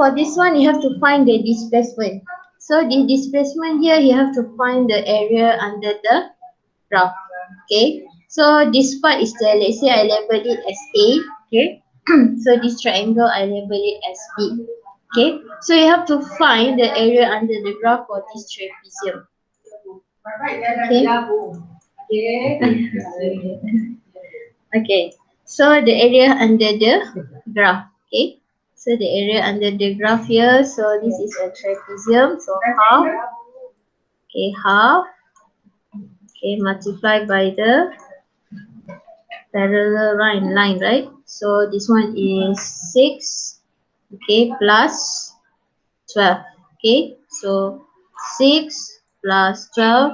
for this one, you have to find the displacement. So the displacement here, you have to find the area under the graph. Okay. So this part is the, let's say I label it as A. Okay. So this triangle I label it as B. Okay. So you have to find the area under the graph for this trapezium. Okay. Okay. So the area under the graph. Okay. So the area under the graph here. So this is a trapezium. So half. Okay, half. Okay, multiply by the parallel line, right? So this one is 6. Okay, plus 12. Okay, so 6 plus 12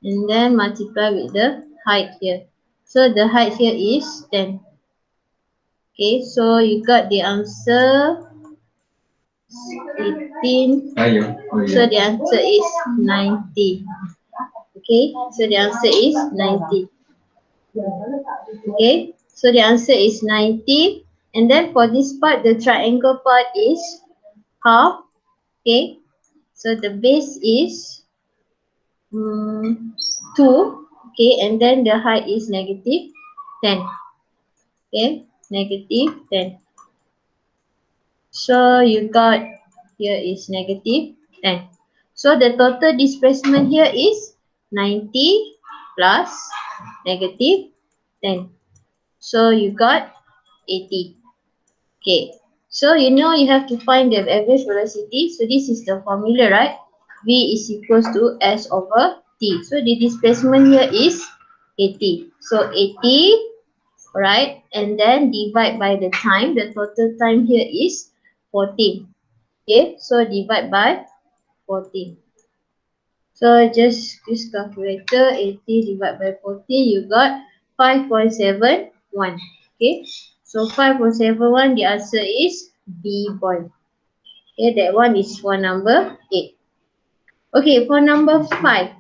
and then multiply with the height here. So the height here is 10. Okay, so you got the answer 18. So the answer is 90. Okay, so the answer is 90. Okay, so the answer is 90. And then for this part, the triangle part is half. Okay, so the base is 2. Okay, and then the height is negative 10. Okay, negative 10. So you got here is negative 10. So the total displacement here is 90 plus negative 10. So you got 80. Okay. So you know you have to find the average velocity. So this is the formula, right? V is equals to S over T. So the displacement here is 80. So 80, right? And then divide by the time. The total time here is 14. Okay. So divide by 14. So just use calculator. 80 divided by 40. You got 5.71. Okay. So 5.71, the answer is B boy. Okay, that one is for number 8. Okay, for number 5.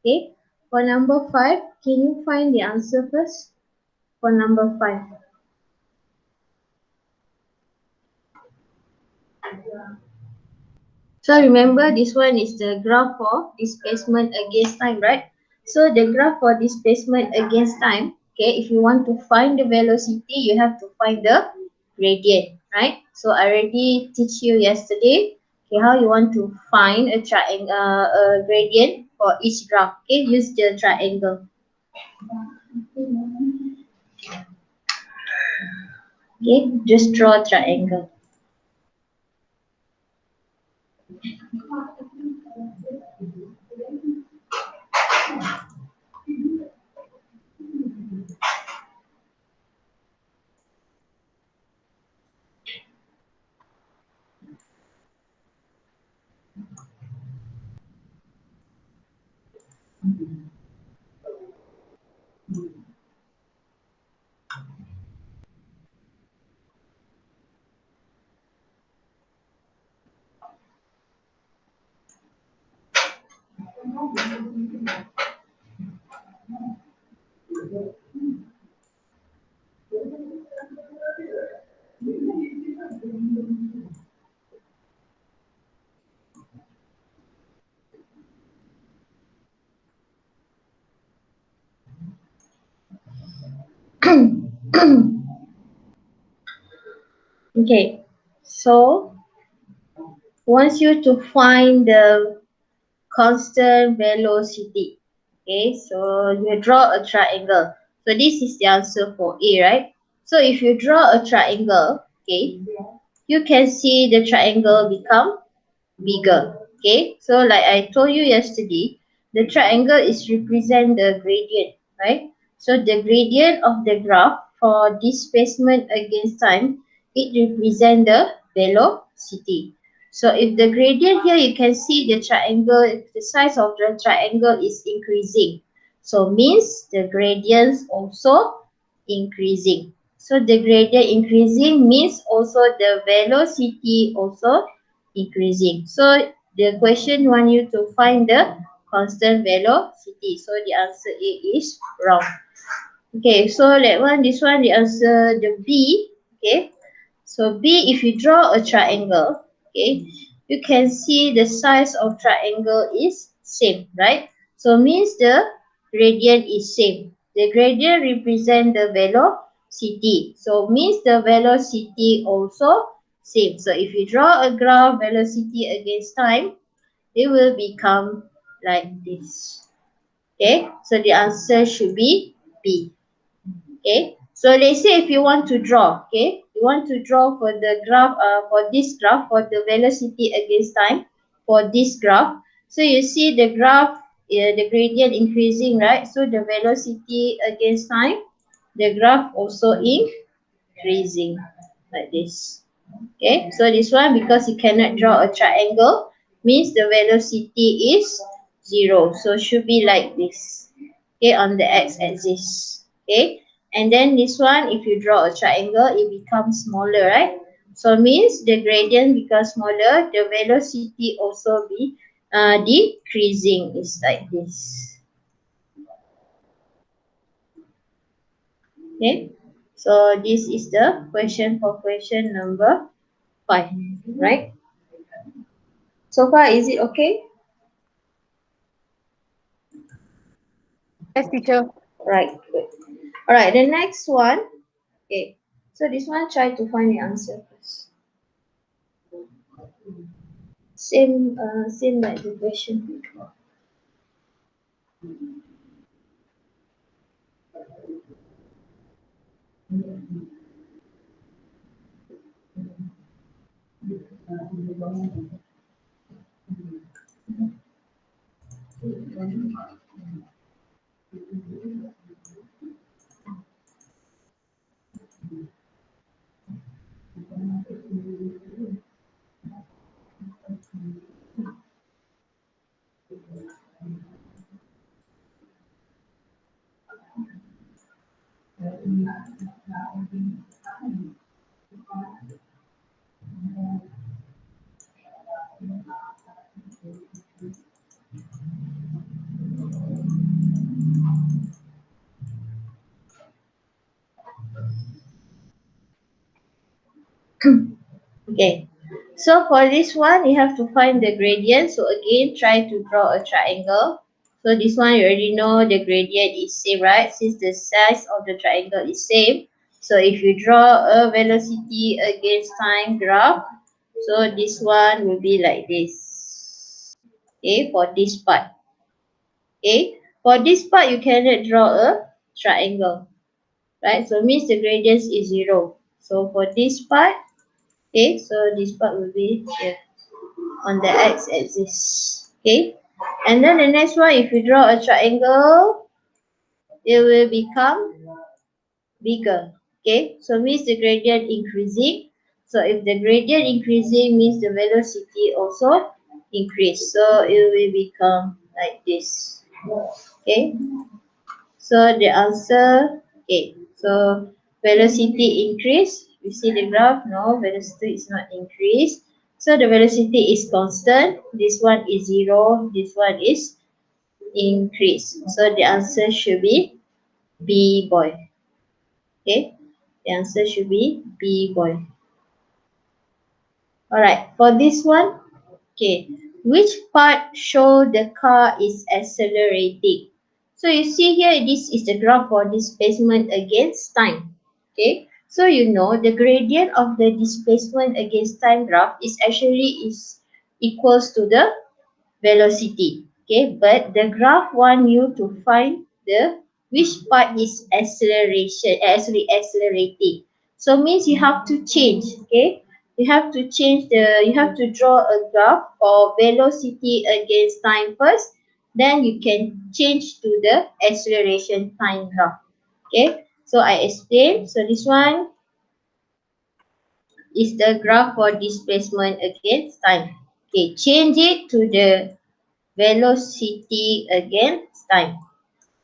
Okay, for number 5, can you find the answer first? For number 5. So remember, this one is the graph for displacement against time, right? So the graph for displacement against time, okay, if you want to find the velocity, you have to find the gradient, right? So I already teach you yesterday, okay, how you want to find a triangle, a gradient for each graph. Okay, use the triangle. Okay, just draw a triangle. Okay, so wants you to find the constant velocity. Okay, so you draw a triangle. So this is the answer for A, right? So if you draw a triangle, okay, you can see the triangle become bigger. Okay, so like I told you yesterday, the triangle is represent the gradient, right? So the gradient of the graph for displacement against time, it represent the velocity. So if the gradient here, you can see the triangle, the size of the triangle is increasing. So means the gradients also increasing. So the gradient increasing means also the velocity also increasing. So the question want you to find the constant velocity. So the answer A is wrong. Okay, so that one, this one, the answer the B. Okay, So B, if you draw a triangle, okay, you can see the size of triangle is same, right? So means the gradient is same. The gradient represent the velocity. So means the velocity also same. So if you draw a graph velocity against time, it will become like this. Okay, so the answer should be B. Okay, so let's say if you want to draw, okay, you want to draw for the graph, for this graph, for the velocity against time, for this graph. So you see the graph, the gradient increasing, right? So the velocity against time, the graph also increasing like this. Okay, so this one, because you cannot draw a triangle, means the velocity is 0. So should be like this. Okay, on the x-axis. Okay, and then this one, if you draw a triangle, it becomes smaller, right? So means the gradient becomes smaller, the velocity also be decreasing. Is like this. Okay, so this is the question for question number 5, right? So far, is it okay? Yes, teacher. Right, good. All right, the next one. Okay, so this one, try to find the answer first. Same like the question before. Okay, so for this one, you have to find the gradient. So again, try to draw a triangle. So this one, you already know the gradient is same, right? Since the size of the triangle is same. So if you draw a velocity against time graph, so this one will be like this. Okay, for this part. Okay, for this part, you cannot draw a triangle, right? So means the gradient is 0. So for this part, okay, so this part will be here on the x-axis. Okay, and then the next one, if you draw a triangle, it will become bigger. Okay, so means the gradient increasing. So if the gradient increasing means the velocity also increase. So it will become like this. Okay, so the answer, okay, so velocity increase. You see the graph? No, velocity is not increased. So the velocity is constant. This one is 0. This one is increase. So the answer should be B, boy. Okay, the answer should be B, boy. Alright, for this one, okay, which part show the car is accelerating? So you see here, this is the graph for displacement against time. Okay, so you know the gradient of the displacement against time graph is actually is equals to the velocity. Okay, but the graph want you to find the which part is acceleration, actually accelerating. So means you have to change. Okay, you have to change you have to draw a graph for velocity against time first. Then you can change to the acceleration time graph. Okay, so I explain. So this one is the graph for displacement against time. Okay, change it to the velocity against time.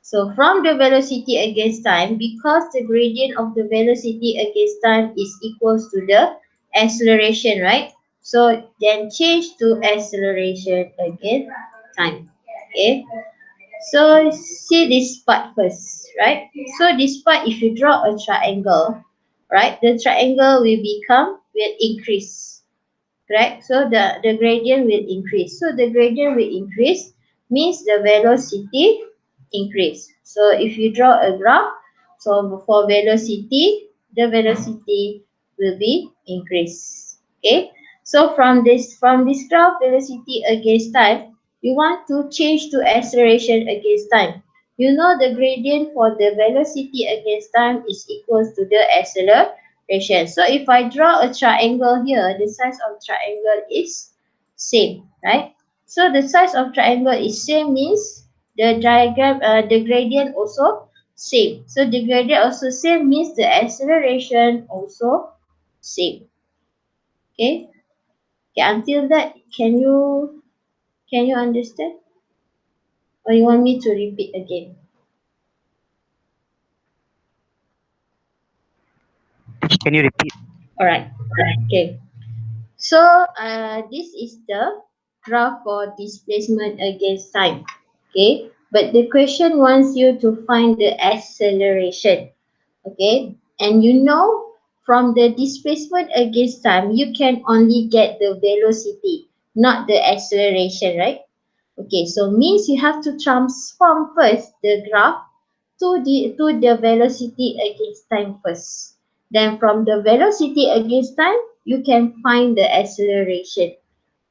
So from the velocity against time, because the gradient of the velocity against time is equals to the acceleration, right? So then change to acceleration against time. Okay. So see this part first, right? So this part, if you draw a triangle, right? The triangle will increase, correct? So the gradient will increase. So the gradient will increase means the velocity increase. So if you draw a graph, so for velocity, the velocity will be increased. Okay. So from this graph, velocity against time, you want to change to acceleration against time. You know the gradient for the velocity against time is equals to the acceleration. So if I draw a triangle here, the size of triangle is same, right? So the size of triangle is same means the gradient also same. So the gradient also same means the acceleration also same. Okay. Okay. Until that, can you understand, or you want me to repeat again? Can you repeat? All right. Okay. So this is the graph for displacement against time. Okay. But the question wants you to find the acceleration. Okay. And you know from the displacement against time, you can only get the velocity, not the acceleration, right? Okay. So means you have to transform first the graph to the velocity against time first. Then from the velocity against time, you can find the acceleration.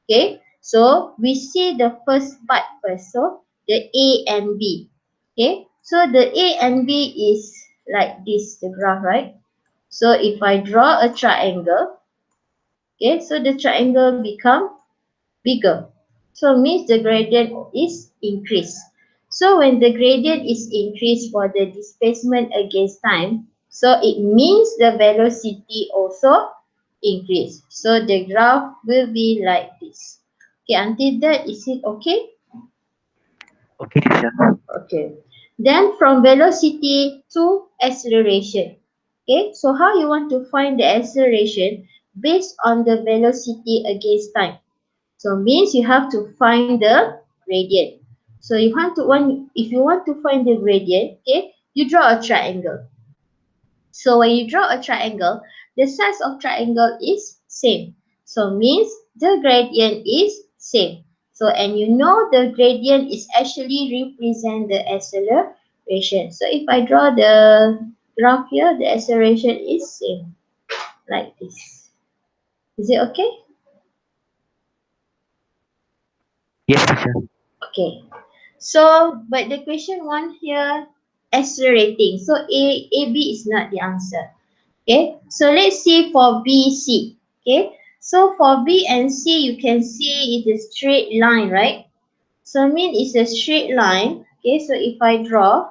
Okay, so we see the first part first. So the A and B. Okay, so the A and B is like this, the graph, right? So if I draw a triangle, okay, so the triangle become bigger. So means the gradient is increased. So when the gradient is increased for the displacement against time, so it means the velocity also increase. So the graph will be like this. Okay, until that, is it okay? Okay, teacher. Okay. Then from velocity to acceleration. Okay, so how you want to find the acceleration based on the velocity against time? So means you have to find the gradient. So if you want to find the gradient, okay, you draw a triangle. So when you draw a triangle, the size of triangle is same. So means the gradient is same. So and you know the gradient is actually represent the acceleration. So if I draw the graph here, the acceleration is same like this. Is it okay? Yes, teacher. Okay. So, but the question one here, accelerating. So A B is not the answer. Okay. So let's see for B, C. Okay. So for B and C, you can see it is straight line, right? So mean it's a straight line. Okay. So if I draw,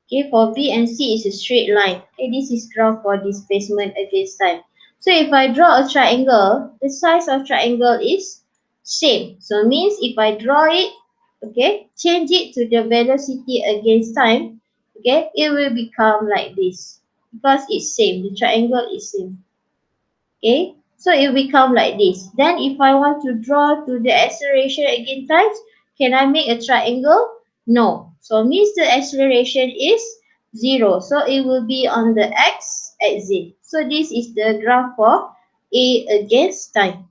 okay, for B and C is a straight line. Okay, this is graph for displacement against time. So if I draw a triangle, the size of triangle is same. So means if I draw it, okay, change it to the velocity against time, okay, it will become like this because it's same. The triangle is same. Okay, so it will become like this. Then if I want to draw to the acceleration again times, can I make a triangle? No. So means the acceleration is 0. So it will be on the x-axis. So this is the graph for A against time.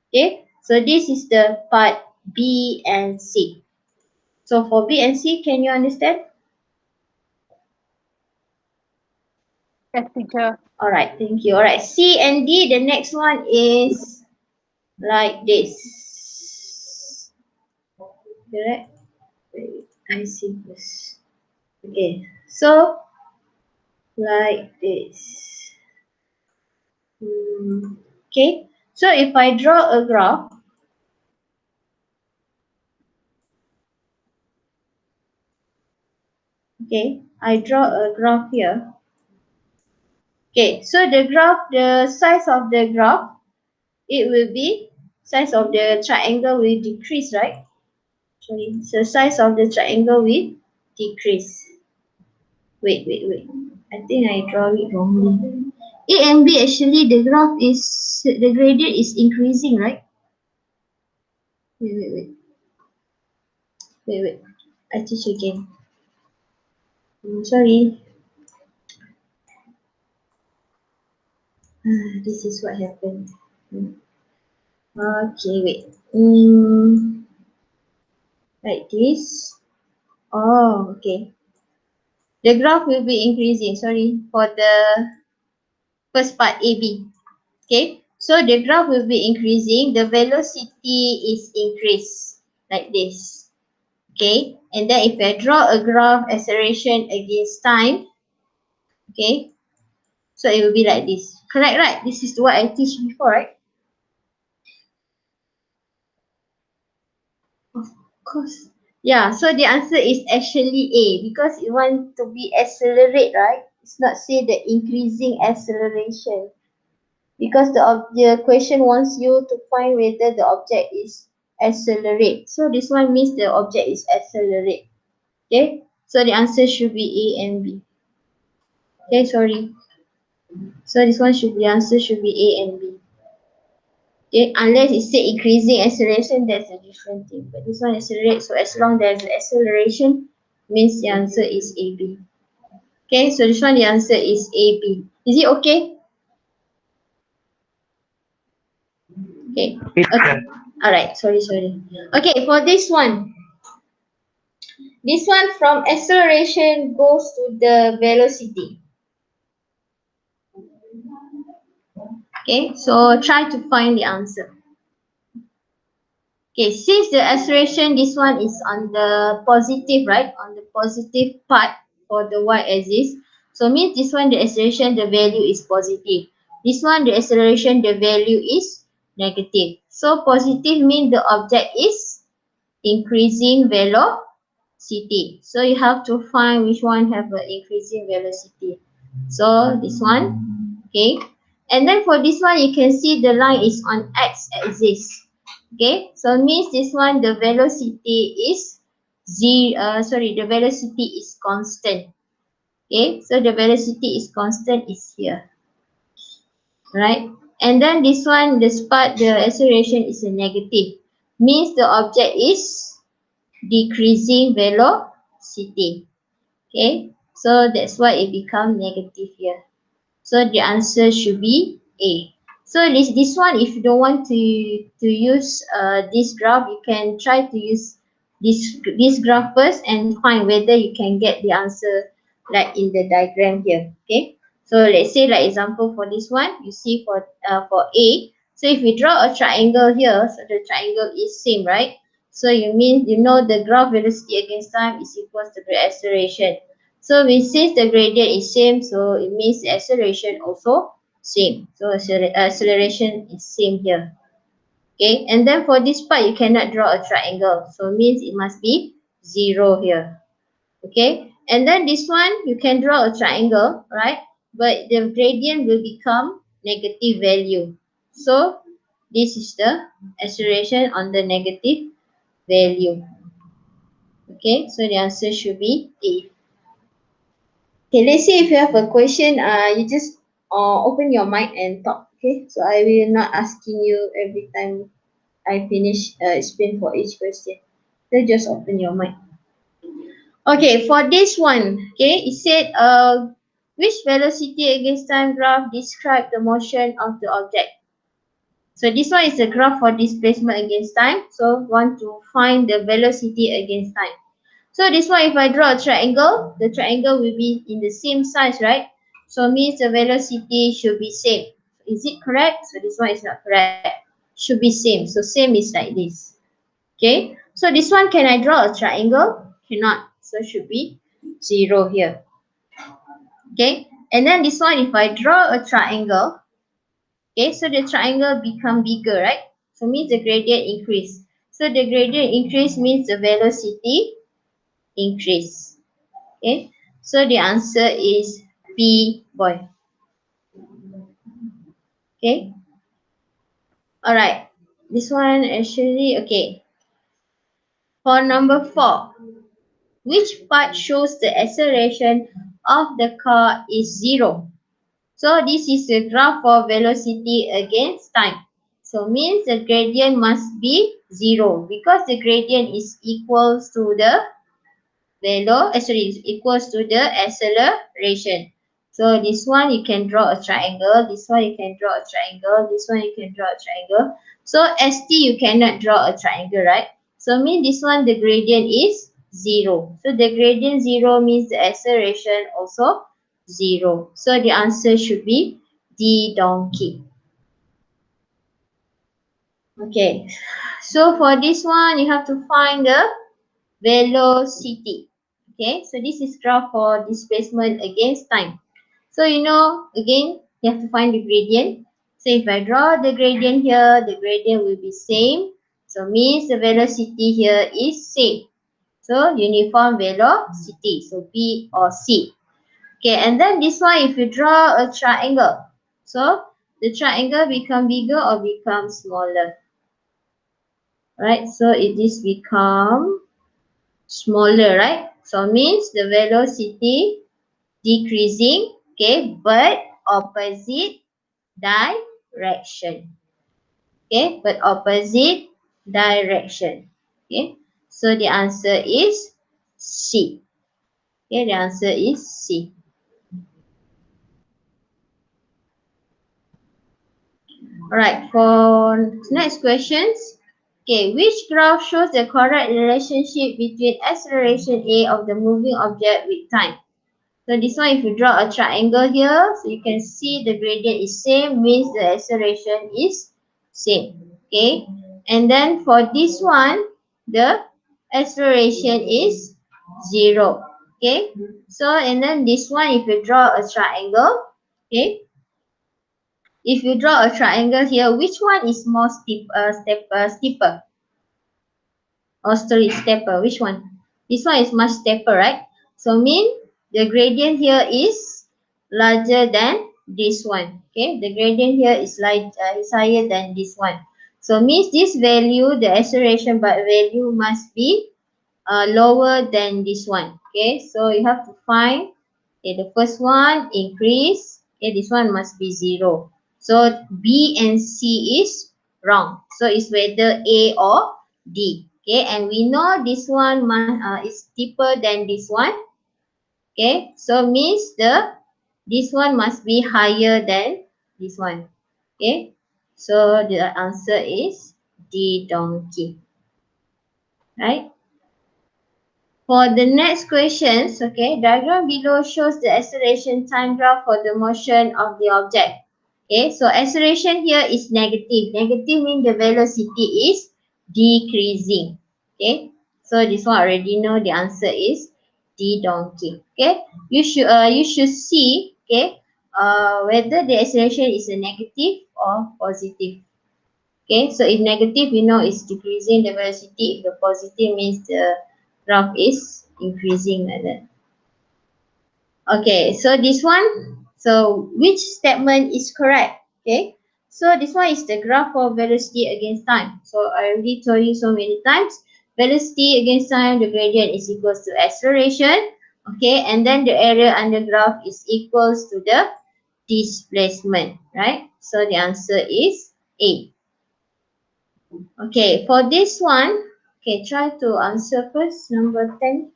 Okay, so this is the part B and C. So for B and C, can you understand? Yes, teacher. Alright, thank you. Alright, C and D, the next one is like this. Correct? Wait, I see this. Okay, so like this. Okay, so if I draw a graph, okay, I draw a graph here. Okay, so the size of the graph, it will be, size of the triangle will decrease, right? Sorry, so size of the triangle will decrease. Wait. I think I draw it wrongly. A and B actually the gradient is increasing, right? Wait. I teach again. Sorry. This is what happened. Okay, wait. Like this. Oh, okay. The graph will be increasing. Sorry for the first part AB. Okay. So the graph will be increasing. The velocity is increased like this. Okay. And then if I draw a graph acceleration against time, okay. So it will be like this. Correct, right? This is what I teach before, right? Of course. Yeah, so the answer is actually A because you want to be accelerate, right? It's not say the increasing acceleration because the question wants you to find whether the object is accelerate. So this one means the object is accelerate. Okay, so the answer should be A and B. Okay, sorry. So this one should be answer should be A and B. Okay, unless it say increasing acceleration, that's a different thing. But this one accelerate, so as long there's acceleration, means the answer is AB. Okay, so this one the answer is AB. Is it okay? Okay. Okay, Okay. teacher. Alright, sorry. Okay, for this one from acceleration goes to the velocity. Okay, so try to find the answer. Okay, since the acceleration, this one is on the positive, right? On the positive part for the y-axis. So means this one, the acceleration, the value is positive. This one, the acceleration, the value is negative. So positive means the object is increasing velocity. So you have to find which one have an increasing velocity. So this one, okay. And then for this one, you can see the line is on x-axis. Okay, so means this one the velocity is the velocity is constant. Okay, so the velocity is constant is here, right? And then this one, the part, the acceleration is a negative, means the object is decreasing velocity. Okay, so that's why it become negative here. So the answer should be A. So this one, if you don't want to use this graph, you can try to use this graph first and find whether you can get the answer like in the diagram here. Okay. So let's say like example for this one, you see for A. So if we draw a triangle here, so the triangle is same, right? So you mean you know the graph velocity against time is equals to the acceleration. So we since the gradient is same, so it means the acceleration also same. So acceleration is same here. Okay, and then for this part you cannot draw a triangle, so means it must be 0 here. Okay, and then this one you can draw a triangle, right? But the gradient will become negative value. So this is the acceleration on the negative value. Okay, so the answer should be A. Okay, let's say if you have a question, you just open your mic and talk. Okay, so I will not asking you every time I finish explain for each question. So just open your mic. Okay, for this one, okay, it said which velocity against time graph describe the motion of the object. So this one is a graph for displacement against time. So want to find the velocity against time. So this one, if I draw a triangle, the triangle will be in the same size, right? So means the velocity should be same. Is it correct? So this one is not correct. Should be same. So same is like this. Okay. So this one, can I draw a triangle? Cannot. So should be 0 here. Okay. And then this one, if I draw a triangle, okay, so the triangle become bigger, right? So means the gradient increase. So the gradient increase means the velocity increase. Okay, so the answer is B, boy. Okay, all right. This one actually, okay. For number 4, which part shows the acceleration of the car is 0? So this is a graph for velocity against time. So means the gradient must be 0 because the gradient is equals to the is equals to the acceleration. So this one you can draw a triangle, this one you can draw a triangle, this one you can draw a triangle. So ST you cannot draw a triangle, right? So mean this one the gradient is 0. So the gradient 0 means the acceleration also 0. So the answer should be D donkey. Okay. So for this one you have to find the velocity. Okay. So this is graph for displacement against time. So you know, again, you have to find the gradient. So if I draw the gradient here, the gradient will be same. So means the velocity here is same. So uniform velocity. So B or C. Okay, and then this one, if you draw a triangle, so the triangle become bigger or become smaller. Right? So it is become smaller, right? So means the velocity decreasing, okay, but opposite direction, okay, but opposite direction, okay. So the answer is C. Okay, the answer is C. Alright, for next questions, okay, which graph shows the correct relationship between acceleration A of the moving object with time? So this one, if you draw a triangle here, so you can see the gradient is same, means the acceleration is same. Okay. And then for this one, the acceleration is 0. Okay. So and then this one, if you draw a triangle, okay. If you draw a triangle here, which one is more steeper? Or sorry, stepper. Which one? This one is much stepper, right? So mean the gradient here is larger than this one. Okay, the gradient here is higher than this one. So means this value, the acceleration value must be lower than this one. Okay, so you have to find, okay, the first one increase. Okay, this one must be 0. So B and C is wrong. So it's whether A or D. Okay, and we know this one is deeper than this one. Okay, so means this one must be higher than this one. Okay, so the answer is D donkey. Right? For the next questions, okay, diagram below shows the acceleration time graph for the motion of the object. Okay, so acceleration here is negative. Negative means the velocity is decreasing. Okay, so this one already know the answer is D donkey. Okay, you should see, okay, whether the acceleration is a negative or positive. Okay, so if negative, you know it's decreasing the velocity. If the positive means the graph is increasing like that. Okay, so this one, so which statement is correct? Okay, so this one is the graph of velocity against time. So I already told you so many times, velocity against time, the gradient is equals to acceleration. Okay, and then the area under graph is equals to the displacement, right? So the answer is A. Okay, for this one, okay, try to answer first, number 10.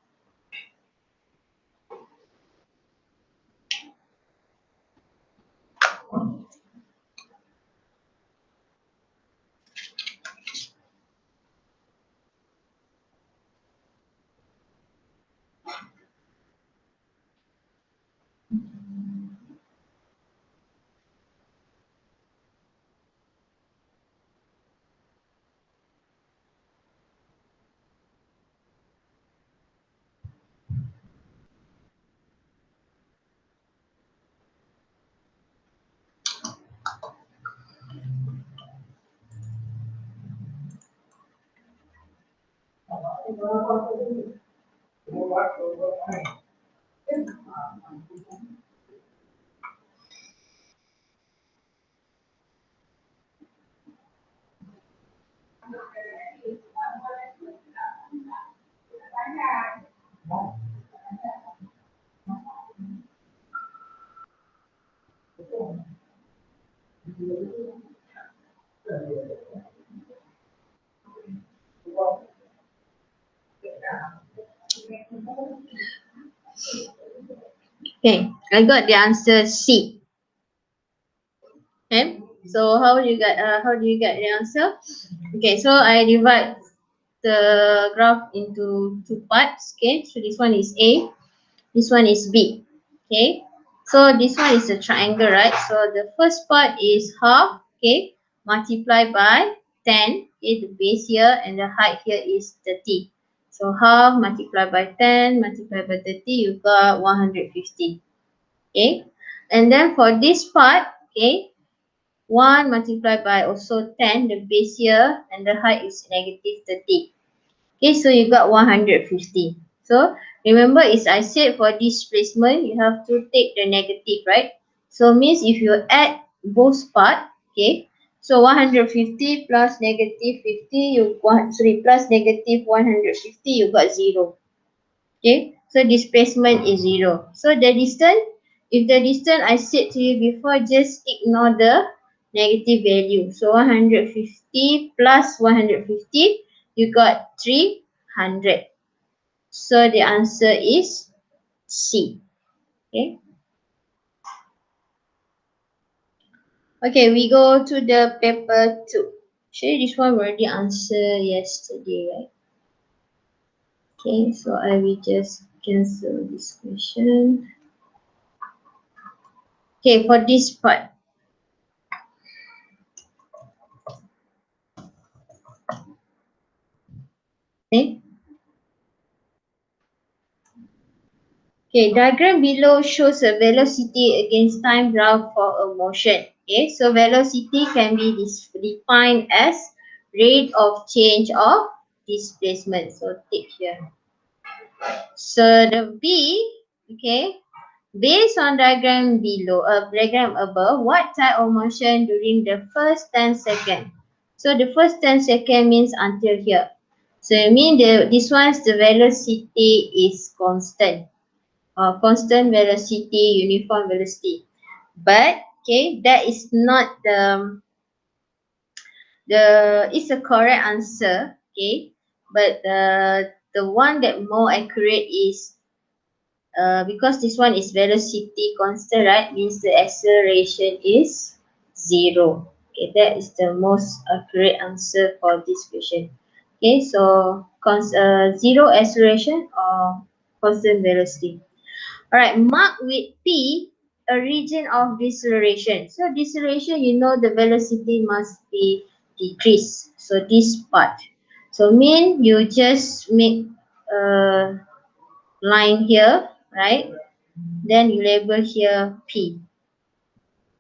Okay, I got the answer C. Okay. So how do you get the answer? Okay, so I divide the graph into two parts. Okay, so this one is A, this one is B. Okay, so this one is a triangle, right? So the first part is half, okay, multiply by 10, okay, the base here and the height here is 30. So half multiply by 10 multiply by 30, you got 150. Okay, and then for this part, okay, 1 multiplied by also 10, the base here, and the height is negative 30. Okay, so you got 150. So remember, as I said, for displacement, you have to take the negative, right? So means if you add both part, okay, so 150 plus negative 50, plus negative 150, you got 0. Okay, so displacement is 0. So the distance, if the distance I said to you before, just ignore the negative value. So 150 plus 150, you got 300. So the answer is C. Okay. Okay, we go to the paper 2. Actually, this one we already answered yesterday, right? Okay, so I will just cancel this question. Okay, for this part. Okay. Okay, diagram below shows a velocity against time graph for a motion. Okay, so velocity can be defined as rate of change of displacement. So take here. So the B, okay, based on diagram below, diagram above, what type of motion during the first 10 seconds? So the first 10 seconds means until here. So it means this one's the velocity is constant. Constant velocity, uniform velocity. But okay, that is not the it's a correct answer. Okay, but the one that more accurate is because this one is velocity constant, right? Means the acceleration is 0. Okay, that is the most accurate answer for this question. Okay, so 0 acceleration or constant velocity. Alright, mark with P a region of deceleration. So deceleration, you know the velocity must be decreased. So this part. So mean you just make a line here, right? Then you label here P.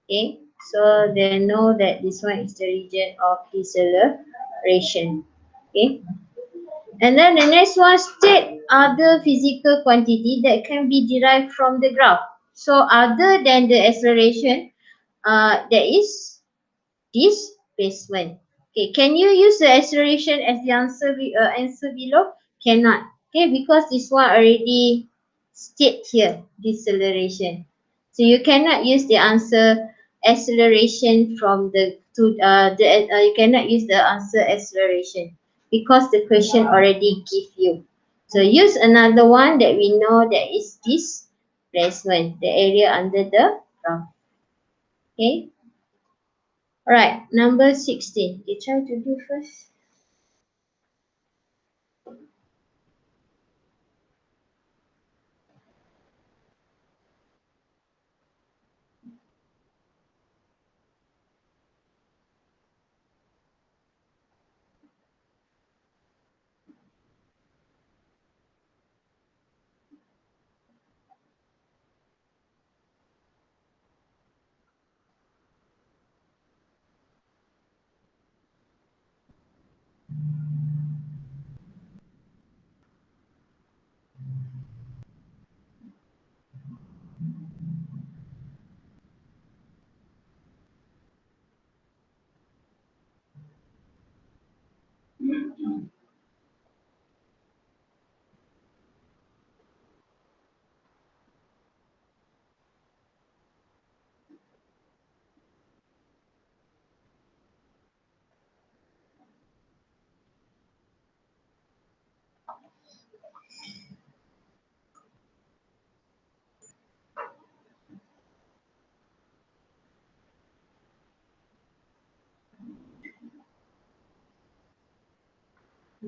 Okay, so they know that this one is the region of deceleration. Okay. And then the next one, state other physical quantity that can be derived from the graph. So other than the acceleration, there is displacement. Okay, can you use the acceleration as the answer below? Cannot. Okay, because this one already state here, deceleration. So you cannot use the answer acceleration from you cannot use the answer acceleration because the question already give you. So use another one that we know that is displacement, the area under the graph. Okay. Alright, number 16. You try to do first.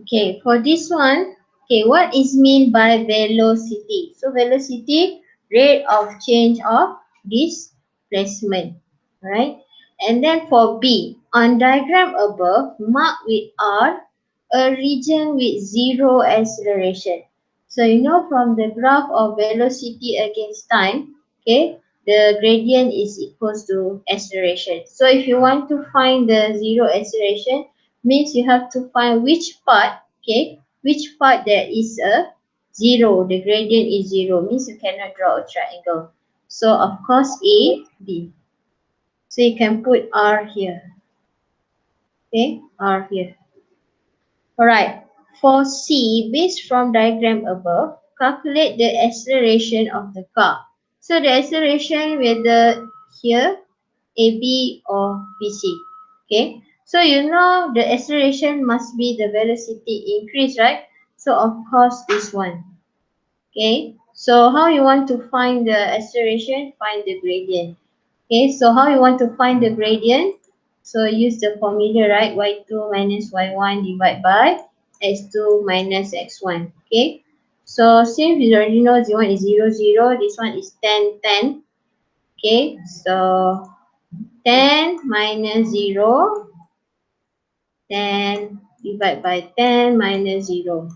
Okay, for this one, okay, what is mean by velocity? So velocity, rate of change of displacement, right? And then for B, on diagram above, mark with R a region with zero acceleration. So you know from the graph of velocity against time, okay, the gradient is equals to acceleration. So if you want to find the zero acceleration, means you have to find which part, okay, which part there is a zero, the gradient is zero, means you cannot draw a triangle. So of course A, B. So you can put R here, okay, R here. Alright, for C, based from diagram above, calculate the acceleration of the car. So the acceleration whether here, AB or BC. Okay, so you know the acceleration must be the velocity increase, right? So of course this one. Okay, so how you want to find the acceleration? Find the gradient. Okay, so how you want to find the gradient? So use the formula, right? Y2 minus Y1 divided by X2 minus X1. Okay, so since you already know Z1 is 0, 0, this one is 10, 10. Okay, so 10 minus 0, 10 divided by 10 minus 0.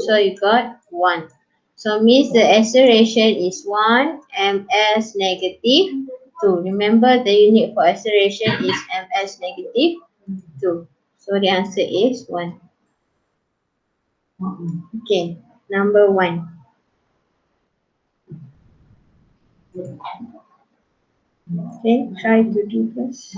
So you got 1. So means the acceleration is 1 ms negative 2. Remember the unit for acceleration is ms negative 2. So the answer is 1. Okay, number 1. Okay, try to do first.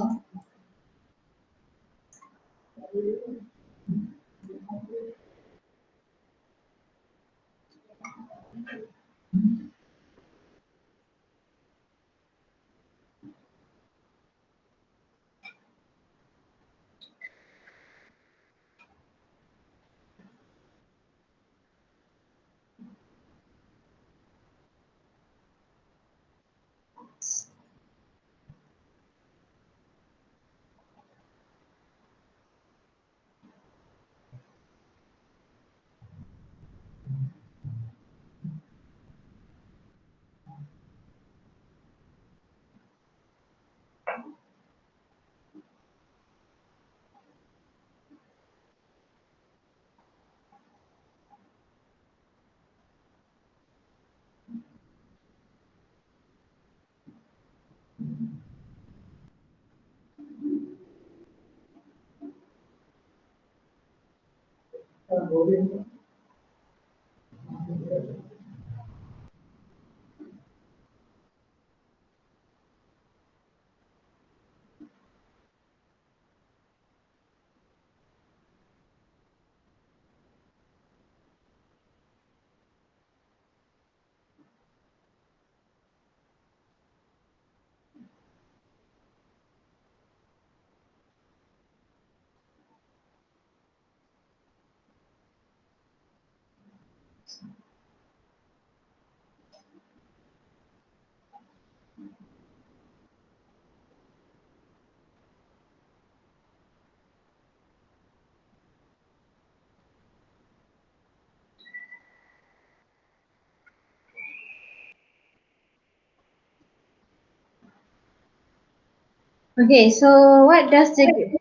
Okay, so what does the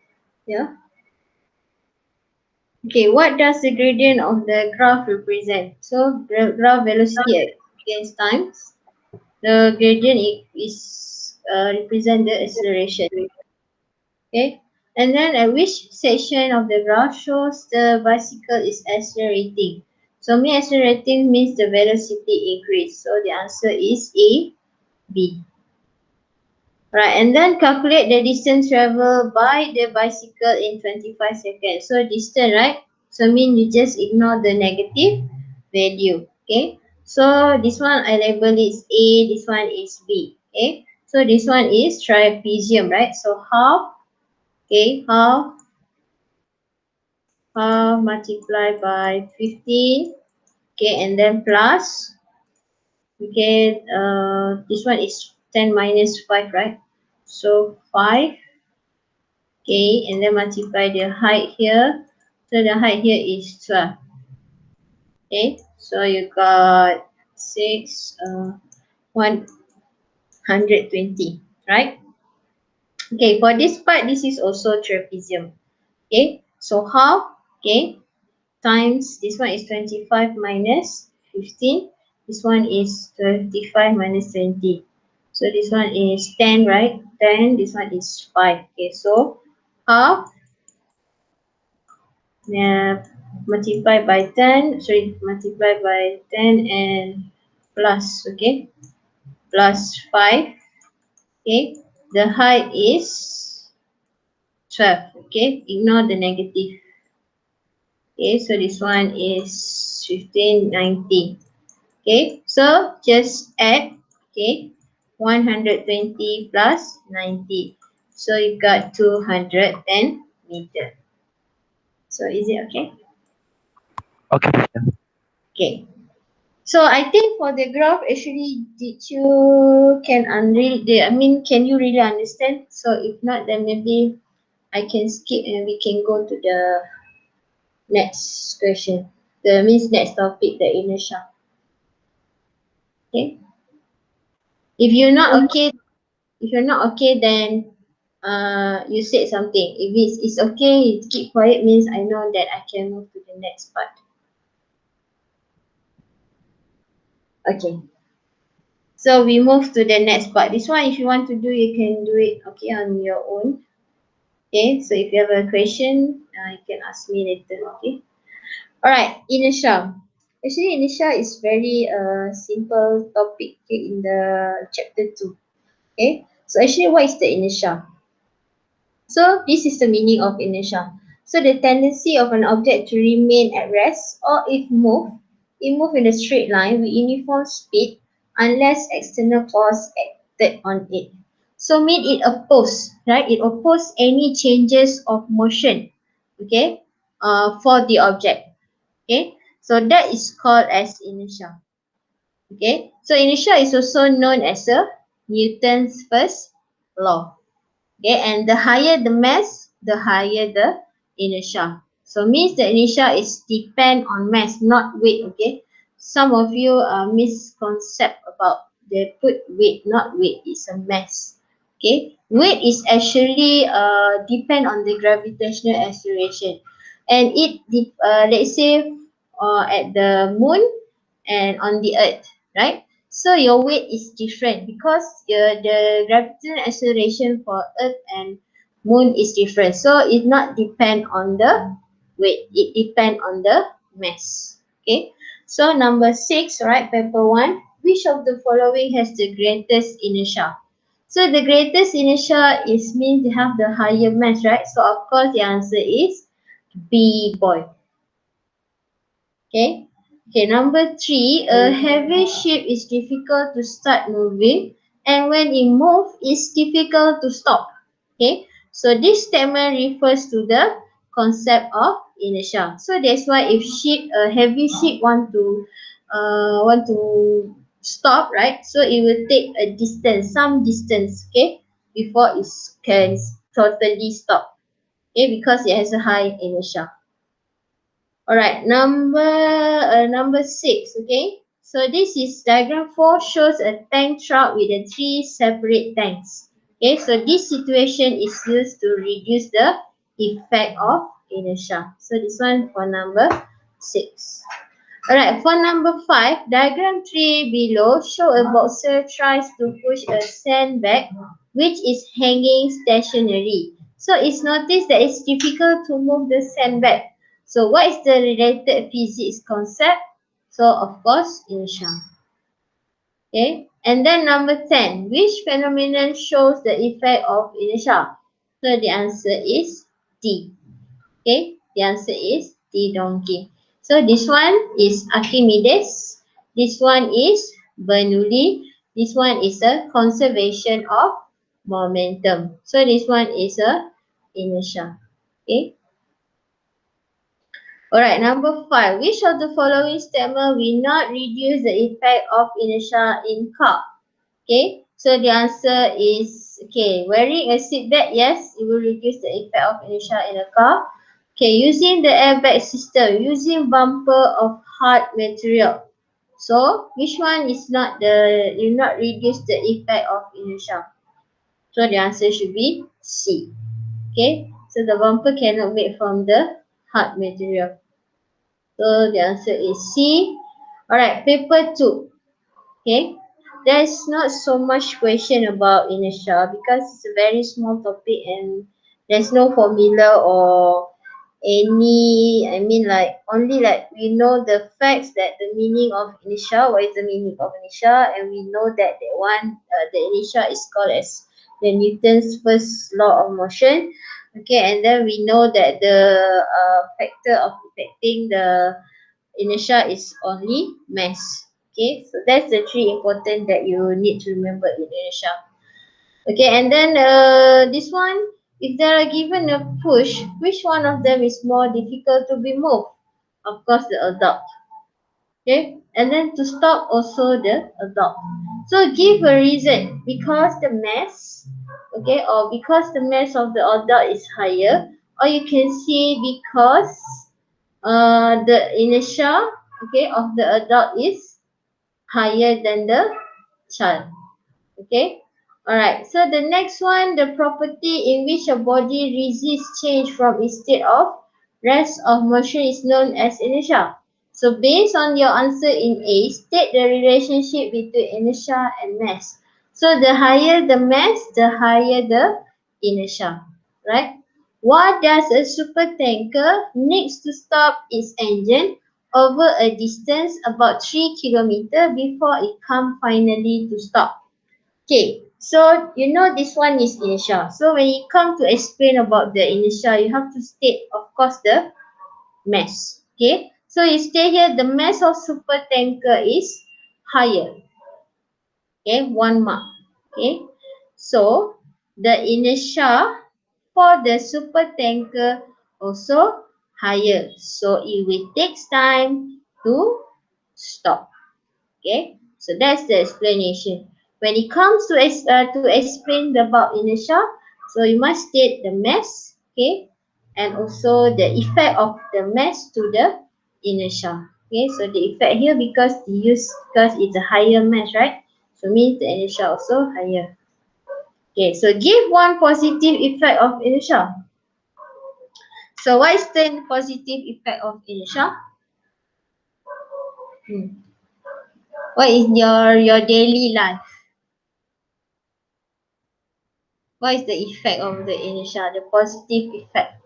yeah? Okay, what does the gradient of the graph represent? So graph velocity against time. The gradient is represent the acceleration. Okay, and then which section of the graph shows the bicycle is accelerating? So me accelerating means the velocity increase. So the answer is A, B. Right, and then calculate the distance traveled by the bicycle in 25 seconds. So distance, right? So mean you just ignore the negative value. Okay. So this one I label is A, this one is B. Okay. So this one is trapezium, right? So half, okay, half multiplied by 15. Okay, and then plus, okay, this one is 10 minus 5, right? So 5. Okay, and then multiply the height here. So the height here is 12. Okay, so you got 6, 120, right? Okay, for this part, this is also trapezium. Okay, so half, okay, times this one is 25 minus 15. This one is 25 minus 20. So this one is 10, right? 10, this one is 5. Okay, so half multiply by 10, sorry, multiply by 10 and plus, okay, plus 5. Okay, the height is 12. Okay, ignore the negative. Okay, so this one is 1590. Okay, so just add, okay, 120 plus 90. So you got 210 meter. So is it okay? Okay, teacher. Okay. So I think for the graph, actually, did you can unreal the? I mean, can you really understand? So if not, then maybe I can skip and we can go to the next question. The means next topic, the inertia. Okay. If you're not okay, if you're not okay, then you said something. If it's okay, you keep quiet means I know that I can move to the next part. Okay. So we move to the next part. This one, if you want to do, you can do it. Okay, on your own. Okay. So if you have a question, you can ask me later. Okay. All right. Inertia. Actually, inertia is very simple topic, okay, in the chapter 2. Okay. So actually, what is the inertia? So this is the meaning of inertia. So the tendency of an object to remain at rest or if it move in a straight line with uniform speed unless external force acted on it. So mean it oppose, right? It oppose any changes of motion, okay, for the object, okay. So that is called as inertia, okay. So inertia is also known as a Newton's first law. Okay, and the higher the mass, the higher the inertia. So means the inertia is depend on mass, not weight. Okay, some of you misconcept about they put weight, not weight. It's a mass. Okay, weight is actually depend on the gravitational acceleration, and let's say at the moon and on the earth, right? So your weight is different because the gravitational acceleration for earth and moon is different. So it not depend on the weight, it depend on the mass. Okay. So number 6, right, paper 1, which of the following has the greatest inertia? So the greatest inertia is means they have the higher mass, right? So of course the answer is B, boy. Okay. Okay, number 3, a heavy ship is difficult to start moving and when it moves, it's difficult to stop. Okay, so this statement refers to the concept of inertia. So that's why if a heavy ship want to stop, right? So it will take a distance, some distance, okay, before it can totally stop. Okay, because it has a high inertia. Alright, number 6, okay? So this is diagram 4 shows a tank truck with the 3 separate tanks. Okay, so this situation is used to reduce the effect of inertia. So this one for number 6. Alright, for number 5, diagram 3 below show a boxer tries to push a sandbag which is hanging stationary. So it's noticed that it's difficult to move the sandbag. So what is the related physics concept? So of course, inertia. Okay, and then number 10, which phenomenon shows the effect of inertia? So the answer is D. Okay, the answer is D, donkey. So this one is Archimedes. This one is Bernoulli. This one is a conservation of momentum. So this one is a inertia. Okay. Alright, number 5. Which of the following statement will not reduce the effect of inertia in car? Okay, so the answer is, okay, wearing a seatbelt, yes, it will reduce the effect of inertia in a car. Okay, using the airbag system, using bumper of hard material. So which one is not the, you not reduce the effect of inertia? So the answer should be C. Okay, so the bumper cannot made from the hard material. So the answer is C. Alright, paper 2. Okay, there's not so much question about inertia because it's a very small topic and there's no formula or any, I mean like only like we know the facts that the meaning of inertia, what is the meaning of inertia, and we know that the one, the inertia is called as the Newton's first law of motion. Okay, and then we know that the factor of affecting the inertia is only mass. Okay, so that's the three important that you need to remember in inertia. Okay, and then this one, if they are given a push, which one of them is more difficult to be moved? Of course, the adult. Okay, and then to stop also the adult. So give a reason because the mass, okay, or because the mass of the adult is higher, or you can say because the inertia, okay, of the adult is higher than the child. Okay. Alright. So the next one, the property in which a body resists change from its state of rest of motion is known as inertia. So based on your answer in A, state the relationship between inertia and mass. So the higher the mass, the higher the inertia. Right? What does a supertanker needs to stop its engine over a distance about 3 kilometers before it comes finally to stop? Okay, so you know this one is inertia. So when you come to explain about the inertia, you have to state, of course, the mass. Okay, so you stay here, the mass of super tanker is higher. Okay, 1 mark. Okay, so the inertia for the super tanker also higher. So it will take time to stop. Okay, so that's the explanation. When it comes to explain about inertia, so you must state the mass, okay, and also the effect of the mass to the inertia. Okay, so the effect here because it's a higher mass, right? So means the inertia also higher. Okay, so give one positive effect of inertia. So what is the positive effect of inertia? Hmm. What is your daily life? What is the effect of the inertia? The positive effect.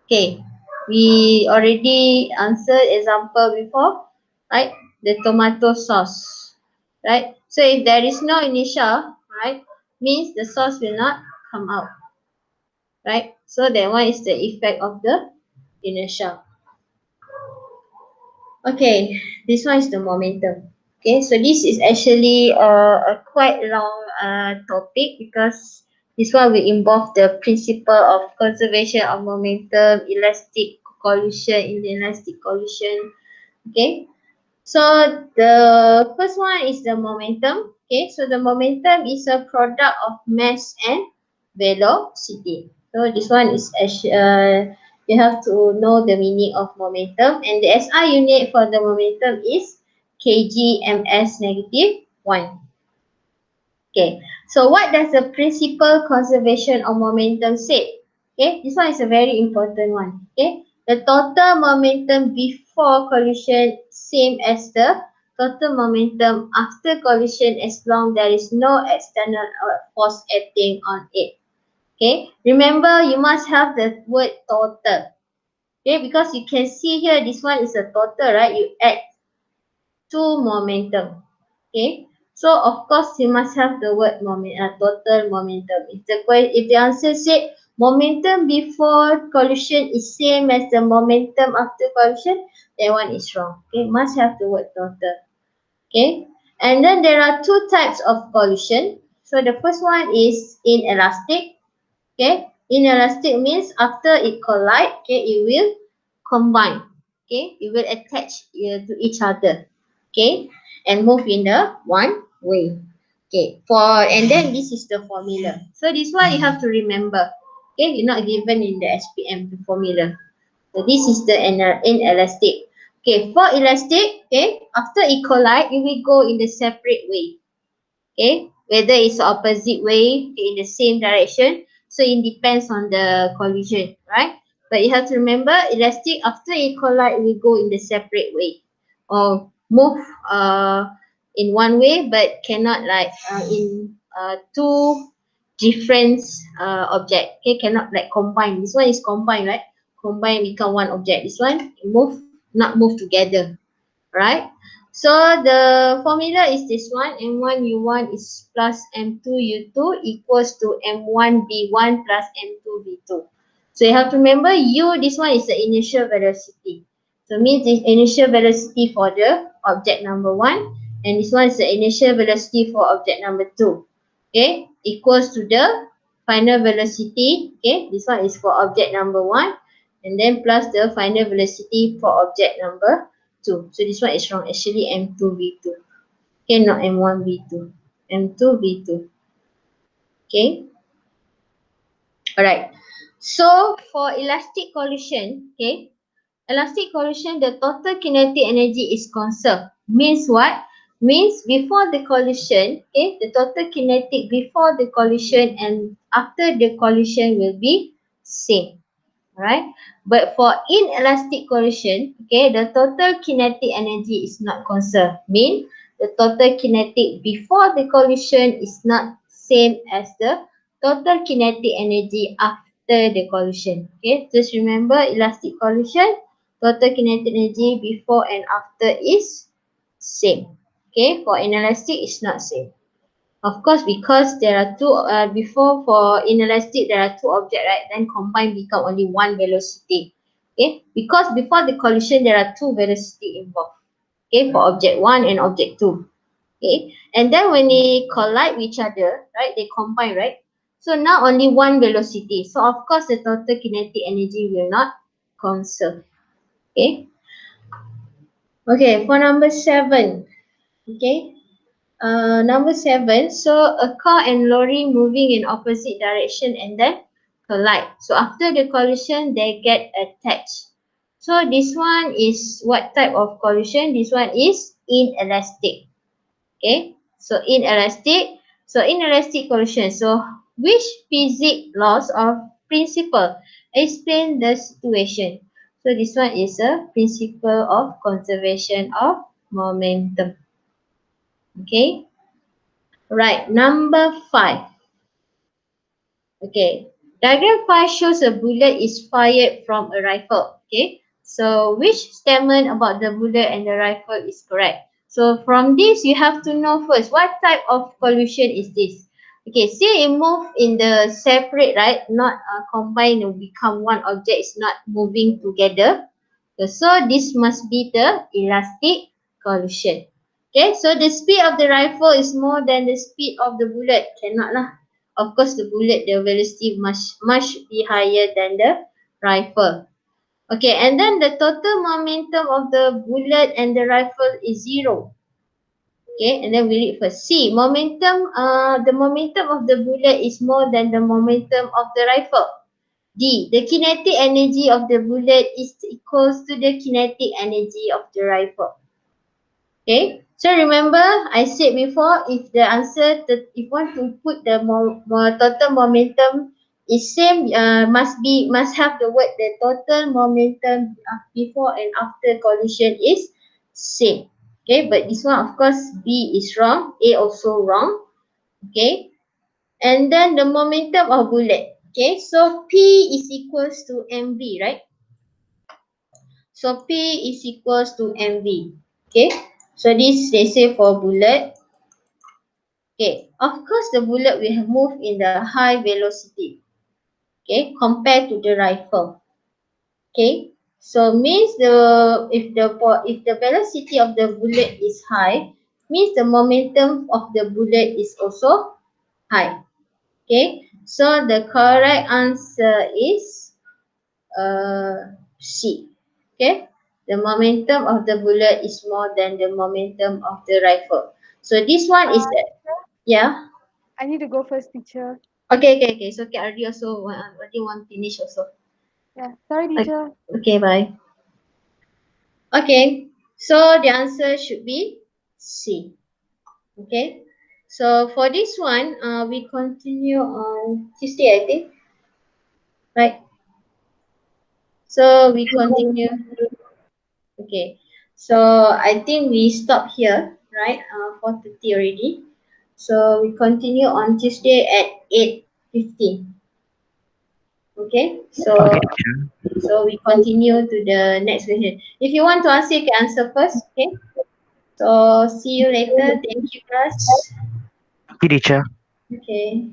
Okay, we already answered example before, right? The tomato sauce, right? So if there is no inertia, right, means the sauce will not come out, right? So that one is the effect of the inertia. Okay, this one is the momentum. Okay, so this is actually a quite long topic because this one will involve the principle of conservation of momentum, elastic collision, inelastic collision. Okay, so the first one is the momentum. Okay, so the momentum is a product of mass and velocity. So this one is you have to know the meaning of momentum, and the SI unit for the momentum is kg/ms negative 1. Okay, so what does the principal conservation of momentum say? Okay, this one is a very important one. Okay, the total momentum before collision same as the total momentum after collision as long there is no external force acting on it. Okay, remember you must have the word total. Okay, because you can see here this one is a total, right? You add to momentum. Okay, so of course you must have the word total momentum. If the answer said momentum before collision is same as the momentum after collision, that one is wrong. Okay, must have the word total. Okay, and then there are two types of collision. So the first one is inelastic. Okay, inelastic means after it collide, okay, it will combine. Okay, it will attach to each other. Okay, and move in the one way. Okay, and then this is the formula. So this one you have to remember. Okay, you're not given in the SPM formula. So this is the inelastic. Okay, for elastic, okay, after it collide, it will go in the separate way. Okay, whether it's opposite way, okay, in the same direction. So it depends on the collision, right? But you have to remember, elastic after it collide, it will go in the separate way, or move in one way, but cannot like in two different object. Okay, cannot like combine. This one is combined, right? Combine become one object. This one move, not move together, right? So the formula is this one, M1 U1 is plus M2 U2 equals to M1 B1 plus M2 B2. So you have to remember U, this one is the initial velocity. So means the initial velocity for the object number 1, and this one is the initial velocity for object number 2. Okay, equals to the final velocity. Okay, this one is for object number 1, and then plus the final velocity for object number 2. So this one is wrong. Actually M2 V2. Okay, not M1 V2. M2 V2. Okay. Alright. So for elastic collision, okay, elastic collision, the total kinetic energy is conserved. Means what? Means before the collision, okay, the total kinetic before the collision and after the collision will be same. Alright, but for inelastic collision, okay, the total kinetic energy is not conserved. Mean the total kinetic before the collision is not same as the total kinetic energy after the collision. Okay, just remember elastic collision, total kinetic energy before and after is same. Okay, for inelastic it's not same. Of course, because there are two, before for inelastic, there are two objects, right? Then combined become only one velocity. Okay, because before the collision, there are two velocity involved. Okay, for object 1 and object 2. Okay, and then when they collide with each other, right, they combine, right? So now only one velocity. So of course, the total kinetic energy will not conserve. Okay, okay, for number 7. Okay, number 7, so a car and lorry moving in opposite direction and then collide. So after the collision, they get attached. So this one is what type of collision? This one is inelastic. Okay, so inelastic. So inelastic collision. So which physics laws or principle explain the situation? So this one is a principle of conservation of momentum. Okay. Right, number 5. Okay, diagram 5 shows a bullet is fired from a rifle. Okay, so which statement about the bullet and the rifle is correct? So from this, you have to know first what type of collision is this. Okay, see it move in the separate, right? Not combine to become one object. It's not moving together. So this must be the elastic collision. Okay, so the speed of the rifle is more than the speed of the bullet. Cannot lah. Of course, the bullet, the velocity must be higher than the rifle. Okay, and then the total momentum of the bullet and the rifle is 0. Okay, and then we read first. C, momentum, the momentum of the bullet is more than the momentum of the rifle. D, the kinetic energy of the bullet is equals to the kinetic energy of the rifle. Okay, so remember I said before, if the answer, if want to put the total momentum is same, must have the word the total momentum before and after collision is same. Okay, but this one of course B is wrong, A also wrong. Okay, and then the momentum of bullet. Okay, so P is equals to MV, right? So P is equals to MV. Okay, so this they say for bullet. Okay, of course the bullet will move in the high velocity, okay, compared to the rifle. Okay, so means if the velocity of the bullet is high, means the momentum of the bullet is also high. Okay, so the correct answer is C. Okay, the momentum of the bullet is more than the momentum of the rifle. So this one is Teacher, yeah. I need to go first, teacher. Okay. So already also already one finish also. Yeah. Sorry, Okay, teacher. okay, bye. Okay, so the answer should be C. Okay, so for this one, we continue on Tuesday, I think, right? So we continue. Okay, so I think we stop here, right? 4:30 already. So we continue on Tuesday at 8:15. Okay, Okay, so teacher. we continue to the next question. If you want to answer, you can answer first. Okay. So see you later. Thank you, guys. Okay, teacher. Okay.